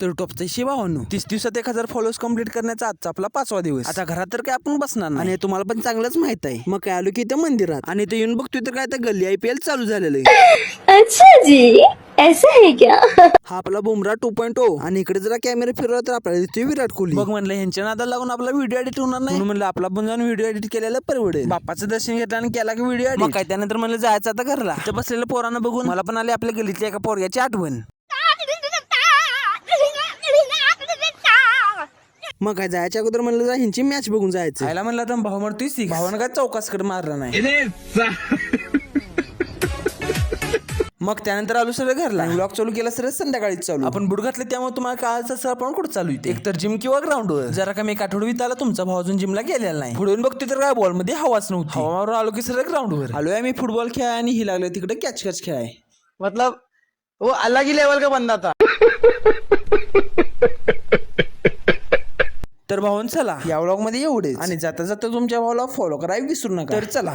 तर टॉपचा भावांनो 30 दिवसात 1000 फॉलोअर्स कंप्लीट करण्याचा आजचा आपला 5वा दिवस. आता घरात तर काय आपण बसणार नाही आणि तुम्हाला पण चांगलंच माहित आहे. मग काय आलो की इथं मंदिरात आणि इथं येऊन बघतोय तर काय तर गल्ली IPL चालू झालेलं आहे. अच्छा जी, ऐसा है क्या? हा आपला बुमरा 2.0 आणि इकडे जरा कॅमेरा फिरवला तर आपल्याला दिसतोय विराट कोहली. बघ म्हणलं ह्यांच्या नादाला लागून आपला व्हिडिओ एडिट होणार नाही म्हणून म्हणलं आपला पण जाऊन व्हिडिओ एडिट केलेला परवडेल. बाप्पाचं दर्शन घेतलं आणि केला की व्हिडिओ एडिट. मग काय त्यानंतर म्हणलं जायचं आता घरला. इथं बसलेल्या पोरांना बघून मला पण आली आपल्या गल्लीतल्या एका पोरग्याची आठवण. मग काय जायच्या अगोदर म्हणलं जा ह्यांची मॅच बघून जायचं. आयला म्हणलं तर भाऊ म्हणतोय भावानं काय चौकासकडे मारला नाही. मग त्यानंतर आलो सर घरला. ब्लॉग चालू केला सर संध्याकाळीच चालू. आपण बुट घातले त्यामुळे तुम्हाला कळायचं सर आपण कुठं चालू आहे. एक तर जिम किंवा ग्राउंडवर. जरा का मी एक आठवडा आला तुमचा भाऊ अजून जिमला गेलेला नाही. पुढे बघतोय तर काय बॉल मध्ये हवाच नव्हती. हवावर आलो की सर ग्राउंडवर आलोय मी फुटबॉल खेळाय आणि ही लागलं तिकडे कॅच खेळाय. मतलब वो अलग ही लेवल का बंदा था. तर भाऊन चला या व्लॉग मध्ये एवढेच आणि जाता जाता तुमच्या भावाला फॉलो करायला विसरू नका. तर चला.